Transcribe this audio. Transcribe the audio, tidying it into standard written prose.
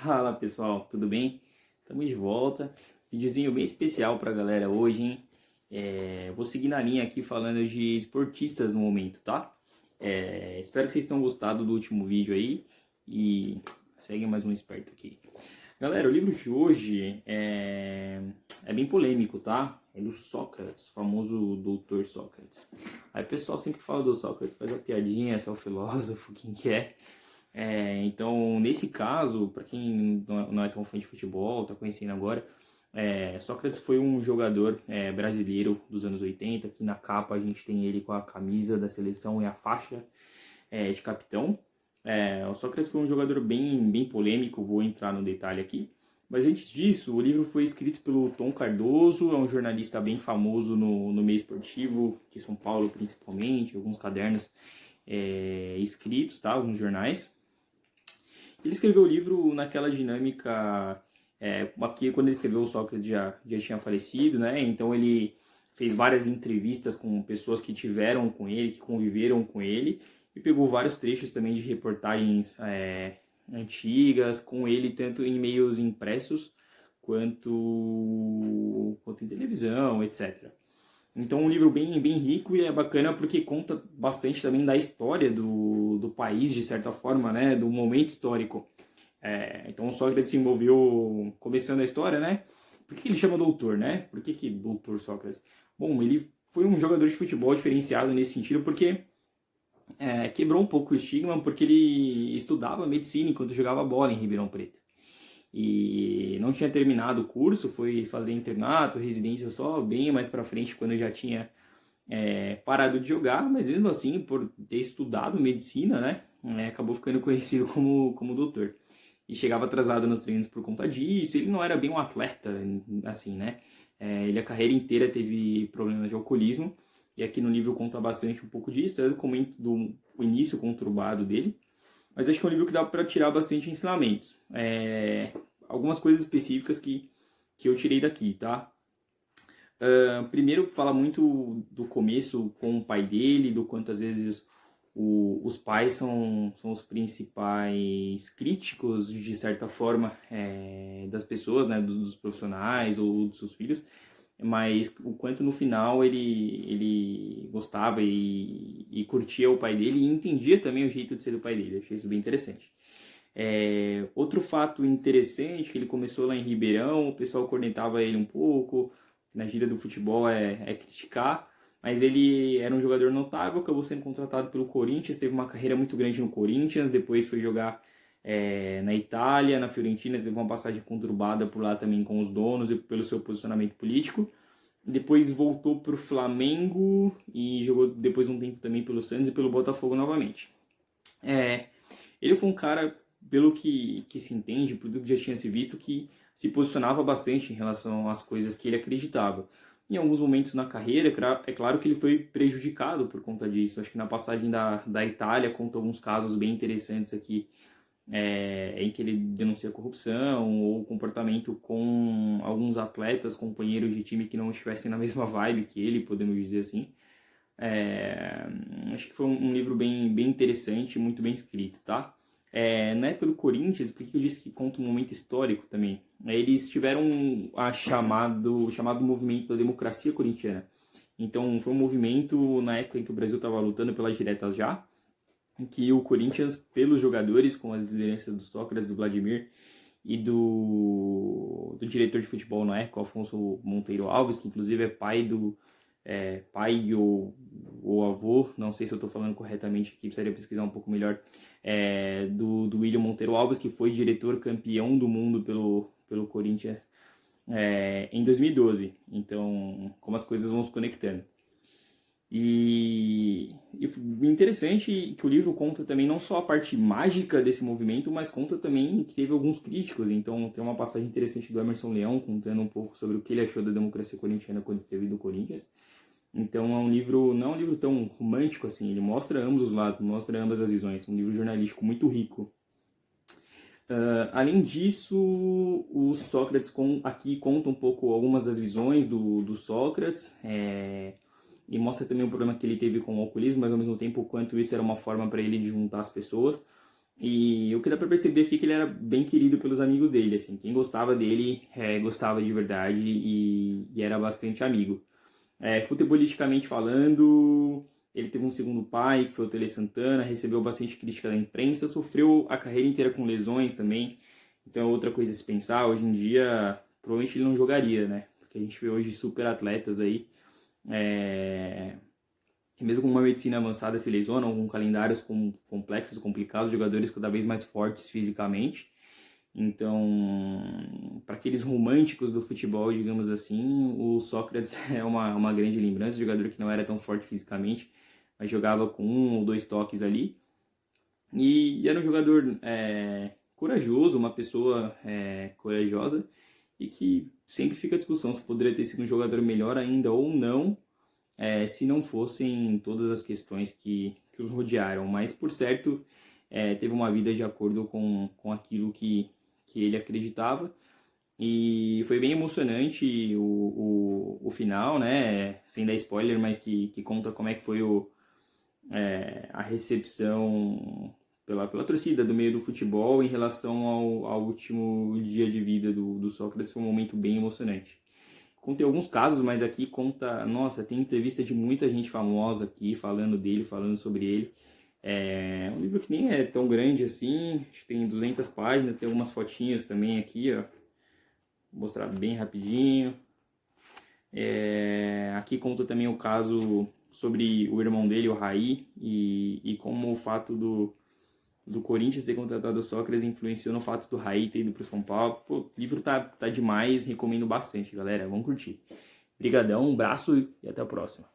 Fala pessoal, tudo bem? Estamos de volta. Videozinho bem especial pra galera hoje, hein? Vou seguir na linha aqui falando de esportistas no momento, tá? Espero que vocês tenham gostado do último vídeo aí e segue mais um esperto aqui. Galera, o livro de hoje é bem polêmico, tá? É do Sócrates, famoso doutor Sócrates. Aí o pessoal sempre fala do Sócrates, faz a piadinha, se é o filósofo, quem que é. Então, nesse caso, para quem não é tão fã de futebol, tá conhecendo agora, Sócrates foi um jogador brasileiro dos anos 80. Aqui na capa a gente tem ele com a camisa da seleção e a faixa de capitão. O Sócrates foi um jogador bem polêmico, vou entrar no detalhe aqui. Mas antes disso, o livro foi escrito pelo Tom Cardoso, é um jornalista bem famoso no meio esportivo, de São Paulo principalmente, alguns cadernos escritos, tá? Alguns jornais. Ele escreveu o livro naquela dinâmica, aqui quando ele escreveu o Sócrates já tinha falecido, né? Então ele fez várias entrevistas com pessoas que tiveram com ele, que conviveram com ele, e pegou vários trechos também de reportagens antigas com ele, tanto em meios impressos quanto em televisão, etc. Então, um livro bem rico e é bacana porque conta bastante também da história do país, de certa forma, né? Do momento histórico. Então, o Sócrates se envolveu, começando a história, né? Por que ele chama doutor, né? Por que doutor Sócrates? Bom, ele foi um jogador de futebol diferenciado nesse sentido porque quebrou um pouco o estigma, porque ele estudava medicina enquanto jogava bola em Ribeirão Preto. E não tinha terminado o curso, foi fazer internato, residência só bem mais pra frente, quando eu já tinha parado de jogar, mas mesmo assim, por ter estudado medicina, né, acabou ficando conhecido como doutor. E chegava atrasado nos treinos por conta disso, ele não era bem um atleta, assim, né, ele a carreira inteira teve problemas de alcoolismo, e aqui no livro conta bastante um pouco disso, eu comento do início conturbado dele, mas acho que é um livro que dá para tirar bastante ensinamentos. Algumas coisas específicas que eu tirei daqui, tá? Primeiro, fala muito do começo com o pai dele, do quanto às vezes os pais são os principais críticos, de certa forma, das pessoas, né, dos profissionais ou dos seus filhos, mas o quanto no final ele gostava e curtia o pai dele e entendia também o jeito de ser do pai dele. Eu achei isso bem interessante. Outro fato interessante, que ele começou lá em Ribeirão, o pessoal cornetava ele um pouco, na gíria do futebol é criticar, mas ele era um jogador notável, acabou sendo contratado pelo Corinthians, teve uma carreira muito grande no Corinthians, depois foi jogar na Itália, na Fiorentina, teve uma passagem conturbada por lá também com os donos e pelo seu posicionamento político. Depois voltou para o Flamengo e jogou depois um tempo também pelo Santos e pelo Botafogo novamente. Ele foi um cara, pelo que se entende, por tudo que já tinha se visto, que se posicionava bastante em relação às coisas que ele acreditava. Em alguns momentos na carreira, é claro que ele foi prejudicado por conta disso. Acho que na passagem da Itália conta alguns casos bem interessantes aqui, em que ele denuncia corrupção ou comportamento com alguns atletas, companheiros de time que não estivessem na mesma vibe que ele, podemos dizer assim. Acho que foi um livro bem interessante, muito bem escrito, tá? Na época do Corinthians, por que eu disse que conta um momento histórico também? Eles tiveram o chamado movimento da democracia corintiana. Então, foi um movimento na época em que o Brasil estava lutando pelas diretas já, em que o Corinthians, pelos jogadores, com as lideranças do Sócrates, do Vladimir e do diretor de futebol na época, Alfonso Monteiro Alves, que inclusive é pai ou avô, não sei se eu estou falando corretamente aqui, precisaria pesquisar um pouco melhor, do William Monteiro Alves, que foi diretor campeão do mundo pelo Corinthians em 2012. Então, como as coisas vão se conectando. E interessante que o livro conta também não só a parte mágica desse movimento, mas conta também que teve alguns críticos. Então tem uma passagem interessante do Emerson Leão contando um pouco sobre o que ele achou da democracia corintiana quando esteve do Corinthians. Então é um livro, não é um livro tão romântico assim, ele mostra ambos os lados, mostra ambas as visões. Um livro jornalístico muito rico. Além disso, o Sócrates aqui conta um pouco algumas das visões do Sócrates, e mostra também o problema que ele teve com o alcoolismo, mas ao mesmo tempo o quanto isso era uma forma para ele de juntar as pessoas. E o que dá pra perceber aqui é que ele era bem querido pelos amigos dele, assim. Quem gostava dele gostava de verdade e era bastante amigo. Futebolisticamente falando, ele teve um segundo pai, que foi o Tele Santana, recebeu bastante crítica da imprensa, sofreu a carreira inteira com lesões também. Então é outra coisa a se pensar. Hoje em dia, provavelmente ele não jogaria, né? Porque a gente vê hoje super atletas aí, é, que mesmo com uma medicina avançada se lesionam, com calendários complexos, complicados, jogadores cada vez mais fortes fisicamente. Então, para aqueles românticos do futebol, digamos assim, o Sócrates é uma grande lembrança, um jogador que não era tão forte fisicamente, mas jogava com um ou dois toques ali. E era um jogador corajoso, uma pessoa corajosa, e que sempre fica a discussão se poderia ter sido um jogador melhor ainda ou não, se não fossem todas as questões que os rodearam. Mas, por certo, teve uma vida de acordo com aquilo que ele acreditava. E foi bem emocionante o final, né? Sem dar spoiler, mas que conta como é que foi a recepção pela torcida do meio do futebol em relação ao último dia de vida do Sócrates. Foi um momento bem emocionante. Contei alguns casos, mas aqui conta... Nossa, tem entrevista de muita gente famosa aqui falando dele, falando sobre ele. É um livro que nem é tão grande assim, acho que tem 200 páginas, tem algumas fotinhas também aqui, ó. Vou mostrar bem rapidinho. Aqui conta também o caso sobre o irmão dele, o Raí, e como o fato do Corinthians ter contratado o Sócrates influenciou no fato do Raí ter ido pro São Paulo. Pô, o livro tá demais, recomendo bastante, galera. Vamos curtir. Obrigadão, um abraço e até a próxima.